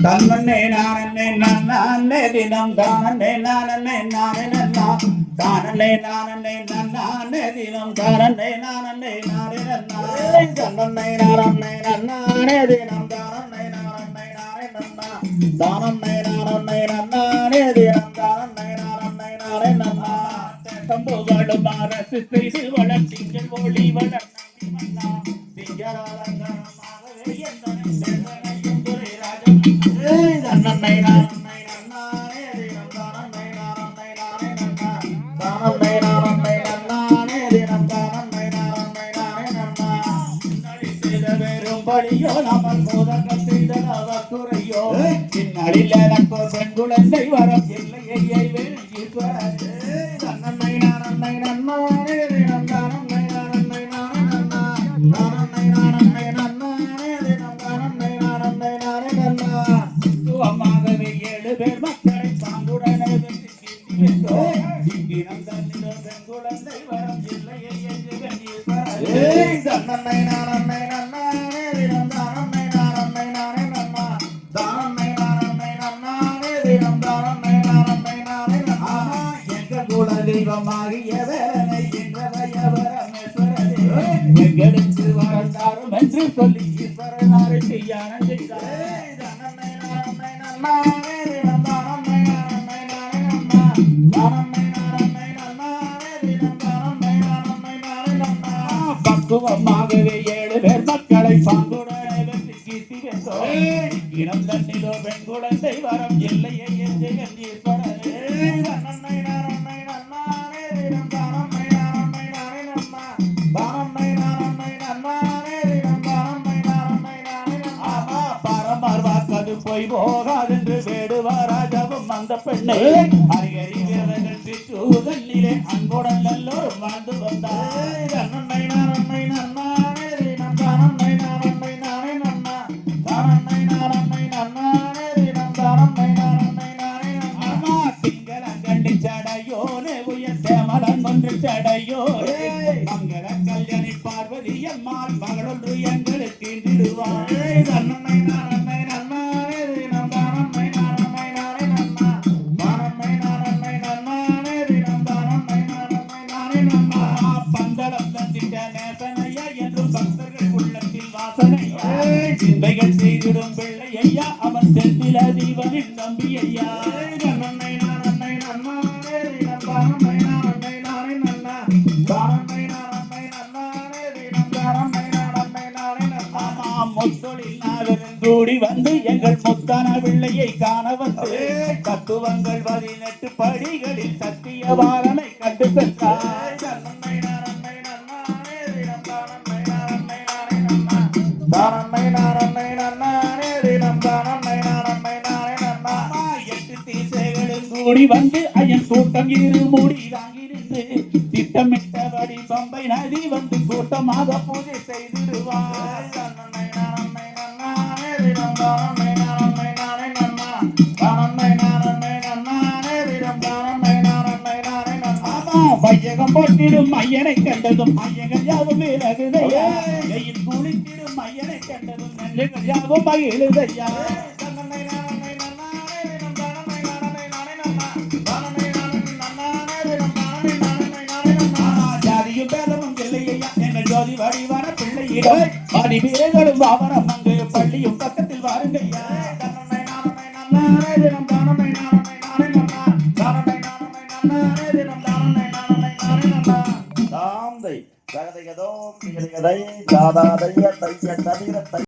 தன்னே நானே நானே தினம் தானே நானே நானே நன்னா தானே நானே நானே தினம் தானே நானே நானே நன்னா தன்னே நானே நானே தினம் தானே நானே நானே நன்னா தானே நானே நானே தினம் தானே நானே நானே நன்னா சம்புகளும் அரசு செய்து வளர்த்திங்கள் ஒளி வளர் நம்பி மன்னா திங்களாலங்கரமாகவே எந்தனை செந்தனையும் துறை ராஜன் தன்னே நானே நானே தினம் தானே நானே நானே நன்னா தானே நானே நானே தினம் தானே நானே நானே நன்னா நடி செய்த வெறும் பலியோ நம்ம மோதகம் செய்த அவக்குறையோ பின்னாளில் எனக்கு பெண் குழந்தை வரம் இல்லையே வேணும் ஈஸ்வரன் தன்னே நானே நானே தினம் தானே நானே நானே நன்னா தானே நானே நானே தினம் தானே நானே நானே நன்னா சுகமாகவே 7 பேர் மக்களை பாங்குடனே வெற்றி கீர்த்தி வென்றோம் இங்கினம் தன்னிடம் பெண் குழந்தை வரம் இல்லையே என்று ஈஸ்வரன் தன்னே நானே நானே தினம் தானே நானே நானே நன்னா தானே நானே நானே தினம் தானே நானே நானே நன்னா எங்கள் குல தெய்வமாகிய வேலனை என்றவரமேஸ்வரனே எங்களுக்கு வரம் தாரும் என்று சொல்லி ஈஸ்வரன் அருட்டி யானம் செய்தார் தன்னே நானே நானே தினம் தானே நானே நானே நன்னா தானே நானே நானே தினம் தானே நானே நானே நன்னா பக்குவமாகவே 7 பேர் மக்களை பாங்குடனே வெற்றி கீர்த்தி வென்றோம் இனம் தன்னிலோ பெண் குழந்தை வரம் இல்லையே என்று ஈஸ்வரனே தன்னே நானே நானே தினம் தானே நானே நானே நன்னா தானே நானே நானே தினம் தானே நானே நானே நன்னா பரமர் வாக்கது போய் போகாதென்று வேடுவார் ராஜாவும் அந்த பெண்ணை அறிகறி வீரர்கள் சிற்றூதல்லிலே அன்புடன் எல்லோரும் வாழ்ந்து வந்தார் தன்னே நானே நானே தினம் தானே நானே நானே நன்னா தானே நானே நானே தினம் தானே நானே நானே நன்னா திங்களம் கண்டு சடையோனே உயர் சேமலன் ஒன்று சடையோனே மங்கள கல்யாணி பார்வதி அம்மாள் மகளொன்று எங்களுக்கு இன்றிடுவாள் தன்னே நானே நானே தினம் தானே நானே நானே நன்னா தானே நானே நானே தினம் தானே நானே நானே நன்னா பந்தளம் தந்திட்ட நேசனையா என்றும் பக்தர்கள் உள்ளத்தில் வாசனையா சிந்தைகள் செய்திடும் பிள்ளை ஐயா அவன் செந்தில தீபனின் நம்பி ஐயா தன்னே நானே நானே தினம் தானே நானே நானே நன்னா தானே நானே நானே தினம் தானே நானே நானே நன்னா முத்தொழில் நாவலன் கூடி வந்து எங்கள் முத்தான பிள்ளையை காண வந்து தத்துவங்கள் 18 படிகளில் சத்தியவாரனை கண்டு சென்றார் தன்னே நானே நானே தினம் தானே நானே நானே நன்னா தானே நானே நானே தினம் தானே நானே நானே நன்னா 8 தீசைகளில் கூடி வந்து ஐயன் கூட்டம் இருமுடி தாங்கிருந்து திட்டமிட்டபடி பம்பை நதி வந்து கூட்டமாக பூஜை செய்திடுவார் தன்னே நானே நானே தினம் தானே நானே நானே நன்னா தானே நானே நானே தினம் தானே நானே நானே நன்னா வையகம் போட்டிடும் ஐயனை கண்டதும் ஐயங்கள் யாவும் விலகுதையா கையில் குளித்திடும் ஐயனை கண்டதும் நெல்லுகள் யாவும் மகிழுதையா தன்னே நானே நானே தினம் தானே நானே நானே நன்னா தானே நானே நானே தினம் தானே நானே நானே நன்னா ஜாதியும் பேதமும் இல்லையா எங்கள் ஜோதி வடிவான பிள்ளையிடம் ஆதி வீரர்களும் ஆவரம் அங்கு பள்ளியும் பக்கத்தில் வாருங்கய்யா தன்னே நானே நானே தினம் தானே நானே நானே நன்னா தானே நானே நானே தினம் தானே நானே நானே நன்னா தாந்தை ஜகதகதோ திகதகதை தாதாதைய தைய ததிர